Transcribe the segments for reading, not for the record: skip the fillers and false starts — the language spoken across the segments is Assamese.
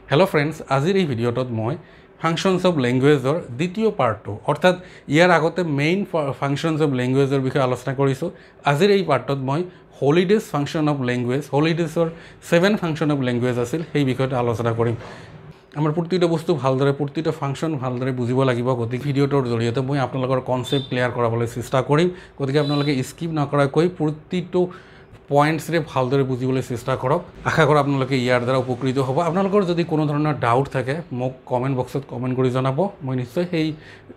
हेलो फ्रेंड्स आजिर এই ভিডিওটোত মই ফাংশনস অফ ল্যাঙ্গুয়েজৰ দ্বিতীয় পাৰ্টটো অৰ্থাৎ ইয়াৰ আগতে মেইন ফাংশনস অফ ল্যাঙ্গুয়েজৰ বিষয়ে আলোচনা কৰিছো আজিৰ এই পাৰ্টত মই হলিডেজ ফাংশন অফ ল্যাঙ্গুয়েজ হলিডেজৰ 7 ফাংশন অফ ল্যাঙ্গুয়েজ আছিল সেই বিষয়ত আলোচনা কৰিম আমাৰ প্ৰতিটো বস্তু ভালদৰে প্ৰতিটো ফাংশন ভালদৰে বুজিব লাগিব গতিকে ভিডিওটোৰ জৰিয়তে মই আপোনালোকৰ কনসেপ্ট ক্লিয়াৰ কৰাবলৈ চেষ্টা কৰিম গতিকে আপোনালোকে স্কিপ নকৰাকৈ প্ৰতিটো পয়েন্টস ৰে ভালদৰে বুঝিবলৈ চেষ্টা কৰক আশা কৰো আপোনালোকে ইয়াৰ দ্বাৰা উপকৃত হ'ব আপোনালোকৰ যদি কোনো ধৰণৰ ডাউট থাকে মোক কমেন্ট বক্সত কমেন্ট কৰি জনাব মই নিশ্চয় সেই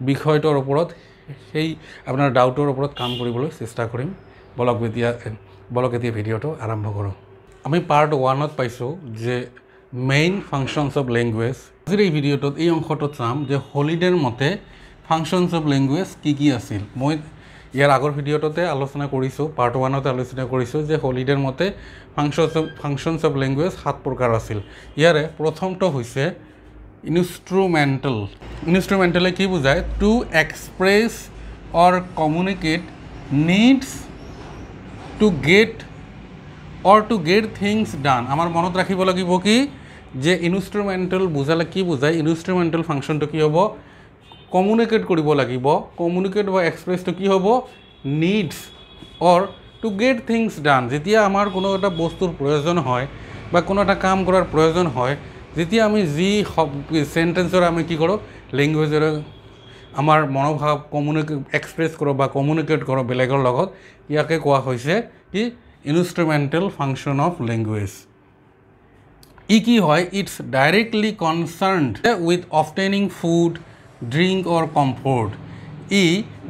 বিষয়টোৰ ওপৰত সেই আপোনাৰ ডাউটৰ ওপৰত কাম কৰিবলৈ চেষ্টা কৰিম বলক এতিয়া ভিডিওটো আৰম্ভ কৰোঁ আমি পাৰ্ট 1 ত পাইছো যে মেইন ফাংশনস অফ ল্যাঙ্গুয়েজ আজিৰ এই ভিডিওটোত এই অংশটো চাম যে হলিডেৰ মতে ফাংশনস অফ ল্যাঙ্গুয়েজ কি আছিল মই ইয়াৰ আগৰ ভিডিওটোতে আলোচনা কৰিছো পাৰ্ট 1 তে আলোচনা কৰিছো যে হলিডেৰ মতে ফাংশনস অফ ল্যাঙ্গুয়েজ 7 প্ৰকাৰ আছিল ইয়াৰে প্ৰথমটো হৈছে ইনস্ট্ৰুমেন্টাল কি বুজায় to express or communicate needs to get things done আমাৰ মনত ৰাখিব লাগিব কি যে ইনস্ট্ৰুমেন্টাল বুজালে কি বুজায় ইনস্ট্ৰুমেন্টাল ফাংশনটো কি হ'ব কমিউনিকেট কৰিব লাগিব কমিউনিকেট বা এক্সপ্ৰেছ তো কি হ'ব needs or to get things done যেতিয়া আমাৰ কোনো এটা বস্তুৰ প্ৰয়োজন হয় বা কোনো এটা কাম কৰাৰ প্ৰয়োজন হয় যেতিয়া আমি জি সেন্টেন্সৰ আমি কি কৰো ল্যাঙ্গুয়েজৰ আমাৰ মনোভাৱ কমিউনিকেট এক্সপ্ৰেছ কৰো বা কমিউনিকেট কৰো বেলেগৰ লগত ইয়াকে কোৱা হৈছে কি ইনস্ট্ৰুমেন্টাল ফাংশন অফ ল্যাঙ্গুয়েজ ই কি হয় it's directly concerned with obtaining food drink or comfort ই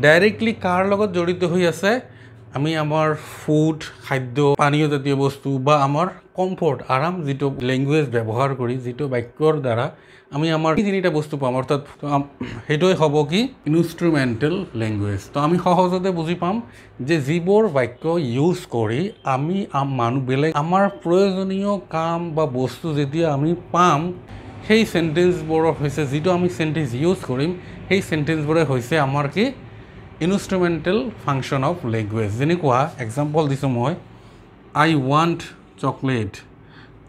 ডাইরেক্টলি কার লগত জড়িত হই আছে আমি আমার ফুড খাদ্য পানীয় জাতীয় বস্তু বা আমার কমফোর্ট আরাম যেটো ল্যাঙ্গুয়েজ ব্যবহার করি যেটো বাক্যৰ দ্বাৰা আমি আমাৰ তিনিটা বস্তু পাম অৰ্থাৎ হেটোই হব কি ইনস্ট্ৰুমেন্টাল ল্যাঙ্গুয়েজ তো আমি সহজতে বুজি পাম যে যিবোৰ বাক্য ইউজ কৰি আমি মানুহ বেলেগ আমাৰ প্ৰয়োজনীয় কাম বা বস্তু যেতিয়া আমি পাম সেই সেন্টেন্সবোৰ হৈছে যেটো আমি সেন্টেন্স ইউজ কৰিম সেই সেন্টেন্সবোৰ হৈছে আমাৰ কি ইনস্ট্ৰুমেন্টাল ফাংশন অফ ল্যাঙ্গুয়েজ যেনেকুৱা এক্সাম্পল দিছো মই I want chocolate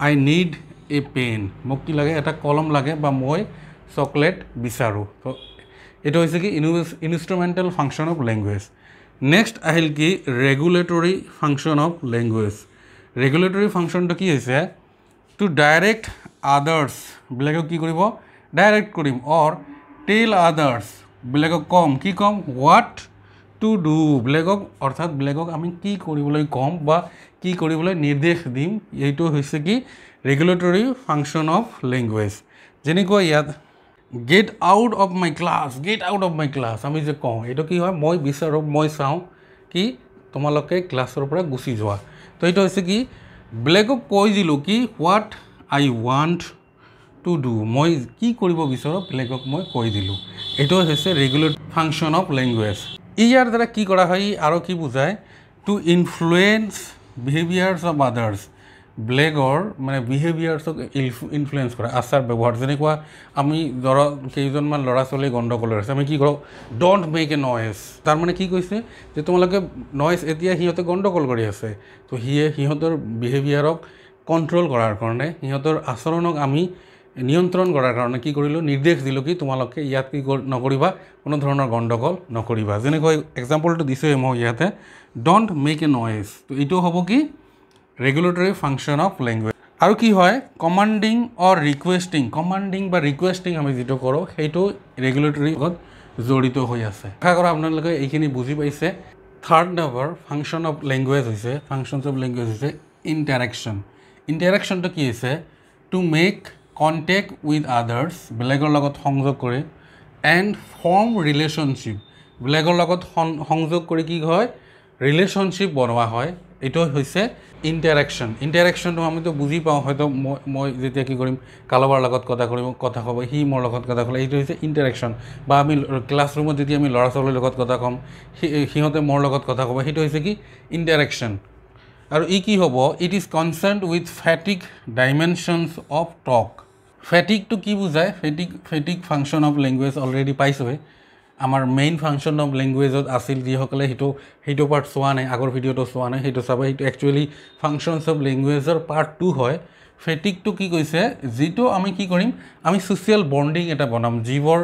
I need a pen মোক কি লাগে এটা কলম লাগে বা মই চকলেট বিচাৰো তো এটা হৈছে কি instrumental function of language next আহিল কি regulatory function of language regulatory ফাংশনটো কি হৈছে টু ডাইৰেক্ট আদাৰ্স বেলেগক কি কৰিব ডাইৰেক্ট কৰিম অর টেল আদার্স বেলেগক কম কি কম হোয়াট টু ডু বেলেগক অর্থাৎ বেলেগক আমি কি কৰিবলৈ কম বা কি কৰিবলৈ নিৰ্দেশ দিম এইটো হৈছে কি ৰেগুলেটৰী ফাংশন অফ ল্যাঙ্গুয়েজ যেনেকৈ ইয়াত get out of my class আমি যে কওঁ এইটো কি হয় মই বিচাৰো মই চাওঁ কি তোমালোকে ক্লাছৰ পৰা গুচি যোৱা তো এইটো হৈছে কি বেলেগক কৈ দিলো কি what I want to do মই কি কৰিব বিচাৰো বেলেগক মই কৈ দিলো এটো হৈছে ৰেগুলাৰ ফাংশন অফ ল্যাঙ্গুয়েজ ইয়াৰ দ্বাৰা কি কৰা হয় আৰু কি বুজায় টু ইনফ্লুয়েন্স বিহেভিয়াৰস অফ আদাৰ্স বেলেগৰ মানে বিহেভিয়াৰসক ইনফ্লুয়েন্স কৰা আচাৰ ব্যৱহাৰ যেনেকুৱা আমি ধৰা কেইজনমান ল'ৰা ছোৱালী গণ্ডগোল আছে আমি কি কৰো ডোন্ট মেক এ নয়েজ তাৰ মানে কি কৈছে যে তোমালোকে নয়েজ এতিয়া হিহঁতে গণ্ডগোল কৰি আছে তো হিহঁতৰ বিহেভিয়াৰক কন্ট্ৰোল কৰাৰ কাৰণে সিহঁতৰ আচৰণক আমি নিয়ন্ত্ৰণ কৰাৰ কাৰণে কি কৰিলো নিৰ্দেশ দিলো কি তোমালোকে ইয়াত কি নকৰিবা কোনো ধৰণৰ গণ্ডগোল নকৰিবা যেনেকৈ এক্সাম্পলটো দিছো মই ইয়াতে ডোন্ট মেক এ নয়েজ তো এইটো হ'ব কি ৰেগুলেটৰী ফাংশন অফ ল্যাঙ্গুয়েজ আৰু কি হয় কমান্ডিং অৰ ৰিকুৱেষ্টিং আমি যেটো কৰো সেইটো ৰেগুলেটৰী লগত জড়িত হৈ আছে আশা কৰো আপোনালোকে এইখিনি বুজি পাইছে third number function of language হৈছে ফাংশনস অফ ল্যাঙ্গুয়েজ হৈছে ইন্টাৰেকশন তো কি আছে টু মেক কন্টেক্ট উইথ আদাৰ্স বেলেগৰ লগত সংযোগ কৰে এন্ড ফৰ্ম ৰিলেশনশিপ বেলেগৰ লগত সংযোগ কৰি কি হয় ৰিলেশনশিপ বনোৱা হয় এটো হৈছে ইন্টাৰেকশনটো আমি তো বুজি পাওঁ হয়তো মই যেতিয়া কি কৰিম কালোবাৰ লগত কথা ক'ব হি মোৰ লগত কথা ক'লে এইটো হৈছে ইন্টাৰেকশন বা আমি ক্লাছৰুমত যেতিয়া আমি ল'ৰা ছোৱালীৰ লগত কথা ক'ম সিহঁতে মোৰ লগত কথা ক'ব সেইটো হৈছে কি ইন্টাৰেকশন আৰু ই কি হ'ব it is concerned with phatic dimensions of talk phatic তো কি বুজায় phatic function of language already পাইছোৱে আমাৰ মেইন ফাংশন অফ ল্যাঙ্গুয়েজত আছিল যিসকলে সেইটো পাৰ্ট চোৱা নাই আগৰ ভিডিওটো চোৱা নাই সেইটো চাব সেইটো একচুয়ালি ফাংশনস অফ ল্যাঙ্গুয়েজৰ পাৰ্ট 2 হয় ফেটিকটো কি কৈছে যেটো আমি কি কৰিম আমি সোশ্যাল বন্ডিং এটা বনাম জীৱৰ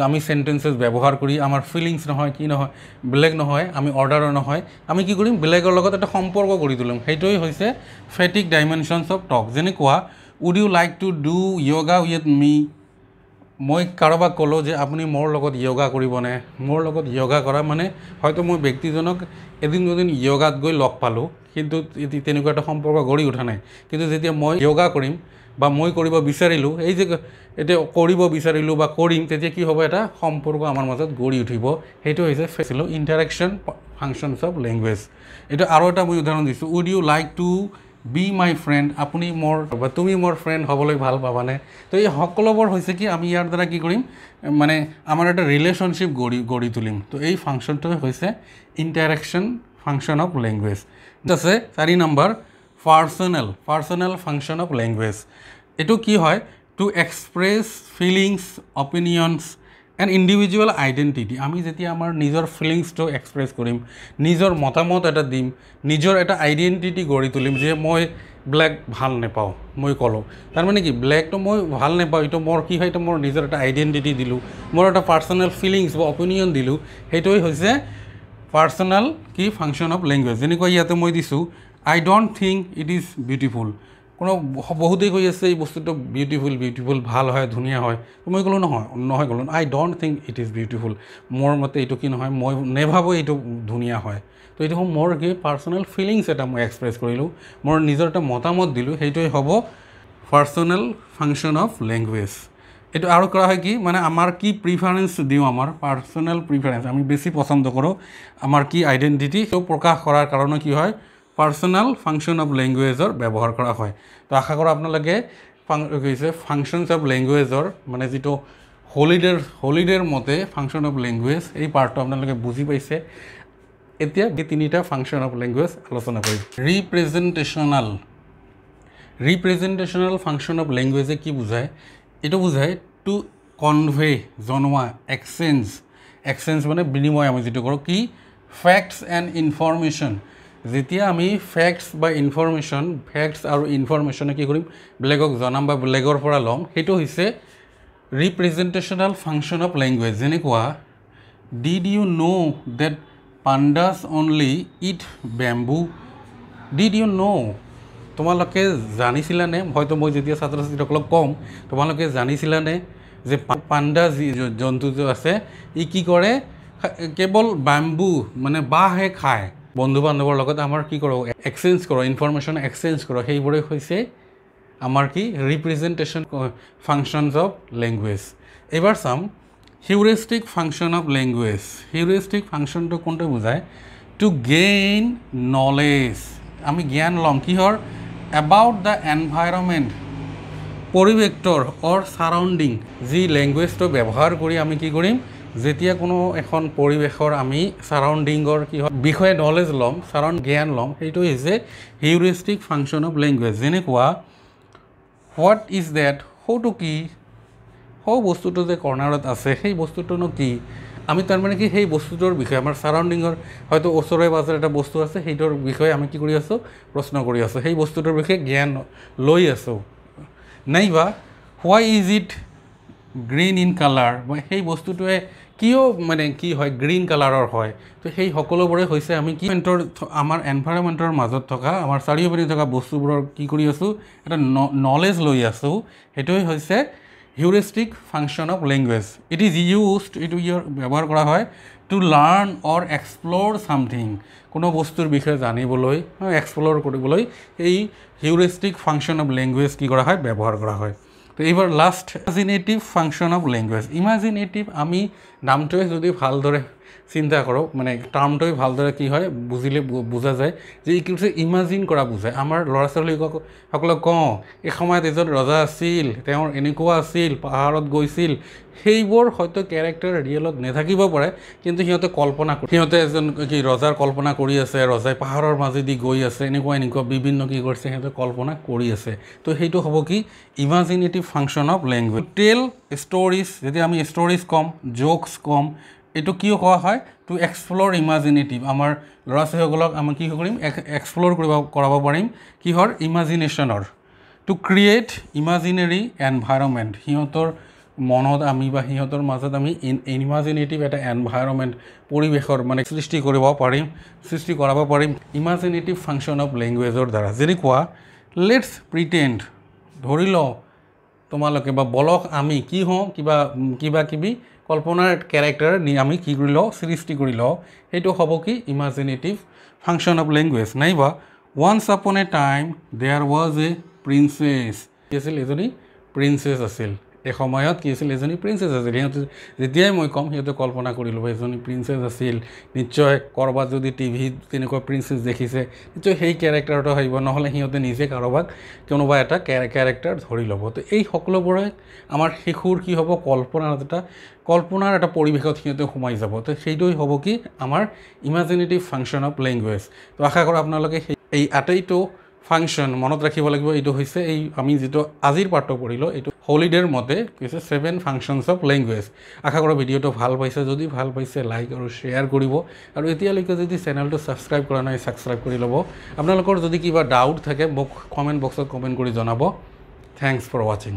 আমি সেন্টেন্সেস ব্যৱহাৰ কৰি আমাৰ ফিলিংস নহয় কি নহয় বেলেগ নহয় আমি অৰ্ডাৰৰ নহয় আমি কি কৰিম বেলেগৰ লগত এটা সম্পৰ্ক কৰি তুলিম সেইটোই হৈছে ফেটিক ডাইমেনশনস অফ টক যেনে কোৱা would you like to do yoga with me মই কাৰোবাক ক'লো যে আপুনি মোৰ লগত যোগা কৰিবনে মোৰ লগত যোগা কৰা মানে হয়তো মই ব্যক্তিজনক এদিন দুদিন যোগাত গৈ লগ পালো কিন্তু তেনেকুৱা এটা সম্পৰ্ক গঢ়ি উঠা নাই কিন্তু যেতিয়া মই যোগা কৰিম বা মই কৰিব বিচাৰিলো এই যে এটা কৰিব বিচাৰিলো বা কৰিম তেতিয়া কি হ'ব এটা সম্পৰ্ক আমাৰ মাজত গঢ়ি উঠিব সেইটো হৈছে ফেচিলো ইন্টাৰেকশন ফাংশনস অফ ল্যাঙ্গুয়েজ এটা আৰু এটা মই উদাহৰণ দিছো would you like to be my friend আপুনি মোৰ বা তুমি মোৰ ফ্ৰেন্ড হ'বলৈ ভাল পাবানে তো এই সকলোবোৰ হৈছে কি আমি ইয়াৰ দ্বাৰা কি কৰিম মানে আমাৰ এটা ৰিলেশনশিপ গঢ়ি তুলিম তো এই ফাংশনটো হৈছে ইন্টাৰেকশন ফাংশন অফ ল্যাঙ্গুয়েজ আছে 4 নম্বৰ পাৰ্সোনাল ফাংশন অফ ল্যাঙ্গুয়েজ এটো কি হয় to express feelings opinions and individual identity আমি যেতিয়া আমাৰ নিজৰ ফিলিংছটো এক্সপ্ৰেছ কৰিম নিজৰ মতামত এটা দিম নিজৰ এটা আইডেণ্টিটি গঢ়ি তুলিম যে মই ব্লেক ভাল নেপাওঁ মই ক'লোঁ তাৰমানে কি ব্লেকটো মই ভাল নেপাওঁ এইটো মোৰ কি হয় এইটো মোৰ নিজৰ এটা আইডেণ্টিটি দিলোঁ মোৰ এটা পাৰ্চনেল ফিলিংছ বা অপিনিয়ন দিলোঁ সেইটোৱে হৈছে পাৰ্চনেল কি ফাংচন অফ ল্যাঙ্গুয়েজ যেনেকৈ ইয়াতে মই দিছোঁ I don't think it is beautiful কোনো বহুতেই কৈ আছে এই বস্তুটো বিউটিফুল ভাল হয় ধুনীয়া হয় মই ক'লোঁ নহয় ক'লোঁ I don't think it is beautiful মোৰ মতে এইটো কি নহয় মই নেভাবোঁ এইটো ধুনীয়া হয় তো এইটো মোৰ কি পাৰ্চনেল ফিলিংছ এটা মই এক্সপ্ৰেছ কৰিলোঁ মোৰ নিজৰ এটা মতামত দিলোঁ সেইটোৱে হ'ব পাৰ্চনেল ফাংচন অফ ল্যাঙ্গুয়েজ এইটো আৰু কৰা হয় কি মানে আমাৰ কি প্ৰিফাৰেন্স দিওঁ আমাৰ পাৰ্চনেল প্ৰিফাৰেন্স আমি বেছি পছন্দ কৰোঁ আমাৰ কি আইডেণ্টিটি তো প্ৰকাশ কৰাৰ কাৰণে কি হয় পাৰ্সোনাল ফাংশন অফ ল্যাঙ্গুয়েজৰ ব্যৱহাৰ কৰা হয় তো আশা কৰোঁ আপোনালোকে কৈছে ফাংশনস অফ ল্যাঙ্গুয়েজৰ মানে যেটো হলিডেৰ মতে ফাংশন অফ ল্যাঙ্গুয়েজ এই পাৰ্টটো আপোনালোকে বুজি পাইছে এতিয়া তিনিটা ফাংশন অফ ল্যাঙ্গুয়েজ আলোচনা কৰিম ৰিপ্ৰেজেন্টেশনাল ফাংশন অফ ল্যাঙ্গুয়েজে কি বুজায় এটো বুজায় টু কনভে জনোৱা এক্সচেঞ্জ মানে বিনিময় আমি যেটো কৰোঁ কি ফ্যাক্টস এণ্ড ইনফৰমেশন যেতিয়া আমি ফ্যাক্টস বা ফ্যাক্টস আৰু ইনফৰমেশন কি কৰিম বেলেগক জনাম বা বেলেগৰ পৰা লম সেইটো হৈছে ৰিপ্ৰেজেন্টেশনাল ফাংশন অফ ল্যাঙ্গুয়েজ যেনেকুৱা did you know that pandas only eat bamboo did you know তোমালোকে জানিছিলানে হয়তো মই যেতিয়া ছাত্ৰ-ছাত্ৰীসকলক কম তোমালোকে জানিছিলানে যে পাণ্ডা জন্তু যে আছে ই কি কৰে কেৱল বাম্বু মানে বাঁহে খায় বন্ধু বান্ধৱৰ লগত আমাৰ কি কৰোঁ এক্সচেঞ্জ কৰোঁ ইনফৰমেশন এক্সচেঞ্জ কৰোঁ সেইবোৰে হৈছে আমাৰ কি ৰিপ্ৰেজেন্টেশন ফাংশনস অফ ল্যাঙ্গুয়েজ এবাৰ চাম heuristic function of language heuristic ফাংশনটো কোনটো বুজায় টু গেইন নলেজ আমি জ্ঞান লম কিহৰ এবাউট দ্য এনভাইৰনমেণ্ট পৰিৱেশৰ অৰ সাৰাউণ্ডিং যি ল্যাঙ্গুয়েজটো ব্যৱহাৰ কৰি আমি কি কৰিম যেতিয়া কোনো এখন পৰিৱেশৰ আমি সাৰাউণ্ডিংৰ কি হয় বিষয়ে নলেজ লম জ্ঞান লম সেইটো হৈছে হিউৰিষ্টিক ফাংশন অফ ল্যাঙ্গুয়েজ যেনেকুৱা হোৱাট ইজ দ্যাট হৌটো কি হৌ বস্তুটো যে কৰ্নাৰত আছে সেই বস্তুটোনো কি আমি তাৰ মানে কি সেই বস্তুটোৰ বিষয়ে আমাৰ সাৰাউণ্ডিংৰ হয়তো ওচৰে পাজৰে এটা বস্তু আছে সেইটোৰ বিষয়ে আমি কি কৰি আছোঁ প্ৰশ্ন কৰি আছোঁ সেই বস্তুটোৰ বিষয়ে জ্ঞান লৈ আছোঁ নাইবা why is it green in colour মই সেই বস্তুটোৱে কিয় মানে কি হয় গ্ৰীণ কালাৰৰ হয় তো সেই সকলোবোৰে হৈছে আমি কি আমাৰ এনভাইৰনমেণ্টৰ মাজত থকা আমাৰ চাৰিওপিনে থকা বস্তুবোৰৰ কি কৰি আছোঁ এটা নলেজ লৈ আছোঁ সেইটোৱে হৈছে heuristic function of language it is used এইটো ব্যৱহাৰ কৰা হয় to learn or explore something কোনো বস্তুৰ বিষয়ে জানিবলৈ এক্সপ্ল'ৰ কৰিবলৈ এই হিউৰিষ্টিক ফাংশন অফ ল্যাঙ্গুয়েজ কি কৰা হয় ব্যৱহাৰ কৰা হয় তো এইবাৰ last imaginative function of language imaginative আমি নামটোৱে যদি ভালদৰে চিন্তা কৰোঁ মানে টাৰ্মটোৱে ভালদৰে কি হয় বুজিলে বুজা যায় যে ই কি ইমাজিন কৰা বুজায় আমাৰ ল'ৰা ছোৱালীসকলক কওঁ এই সময়ত এজন ৰজা আছিল তেওঁৰ এনেকুৱা আছিল পাহাৰত গৈছিল সেইবোৰ হয়তো কেৰেক্টাৰ ৰিয়েলত নাথাকিব পাৰে কিন্তু সিহঁতে কল্পনা সিহঁতে এজন কি ৰজাৰ কল্পনা কৰি আছে ৰজাই পাহাৰৰ মাজেদি গৈ আছে এনেকুৱা বিভিন্ন কি কৰিছে সিহঁতে কল্পনা কৰি আছে তো সেইটো হ'ব কি ইমাজিনেটিভ ফাংশন অফ ল্যাঙ্গুয়েজ টেল ষ্টৰিজ যদি আমি ষ্টৰিজ কম জোকস কম এইটো কিয় কোৱা হয় টু এক্সপ্ল'ৰ ইমাজিনেটিভ আমাৰ ল'ৰা ছোৱালীসকলক আমি কি কৰিম এক্সপ্ল'ৰ কৰাব পাৰিম কিহৰ ইমাজিনেশ্যনৰ টু ক্ৰিয়েট ইমাজিনেৰী এনভাইৰনমেণ্ট সিহঁতৰ মনত আমি বা সিহঁতৰ মাজত আমি ইমাজিনেটিভ এটা এনভাইৰনমেণ্ট পৰিৱেশৰ মানে সৃষ্টি কৰাব পাৰিম ইমাজিনেটিভ ফাংচন অফ লেংগুৱেজৰ দ্বাৰা যেনেকুৱা লেটছ প্ৰিটেণ্ড ধৰি লওঁ তোমালোকে বা বলক আমি কি হওঁ কিবা কিবি কল্পনাৰ কেৰেক্টাৰ আমি কি কৰি লওঁ সৃষ্টি কৰি লওঁ সেইটো হ'ব কি ইমাজিনেটিভ ফাংচন অফ লেংগুৱেজ নাইবা once upon a time there was a princess কি আছিল এজনী প্ৰিন্সেছ আছিল এসময়ত কি আছিল এজনী প্ৰিন্সেছ আছিল সিহঁতে যেতিয়াই মই ক'ম সিহঁতে কল্পনা কৰি ল'ব এজনী প্ৰিন্সেছ আছিল নিশ্চয় ক'ৰবাত যদি টিভিত তেনেকুৱা প্ৰিন্সেছ দেখিছে নিশ্চয় সেই কেৰেক্টাৰটো আহিব নহ'লে সিহঁতে নিজে কাৰোবাক কোনোবা এটা কেৰেক্টাৰ ধৰি ল'ব তো এই সকলোবোৰে আমাৰ শিশুৰ কি হ'ব কল্পনাৰ এটা পৰিৱেশত সিহঁতে সোমাই যাব তো সেইটোৱে হ'ব কি আমাৰ ইমাজিনেটিভ ফাংচন অফ লেংগুৱেজ তো আশা কৰোঁ আপোনালোকে এই আটাইটো ফাংচন মনত ৰাখিব লাগিব এইটো হৈছে এই আমি যেটো আজিৰ পাঠটো পঢ়িলো এইটো হলিডেৰ মতে কৈছে 7 ফাংচনছ অফ লেংগুৱেজ আশা কৰোঁ ভিডিঅ'টো ভাল পাইছে যদি ভাল পাইছে লাইক আৰু শ্বেয়াৰ কৰিব আৰু এতিয়ালৈকে যদি চেনেলটো সাবস্ক্ৰাইব কৰা নাই সাবস্ক্ৰাইব কৰি ল'ব আপোনালোকৰ যদি কিবা ডাউট থাকে মোক কমেন্ট বক্সত কমেন্ট কৰি জনাব থ্যাঙ্কস ফৰ ওয়াচিং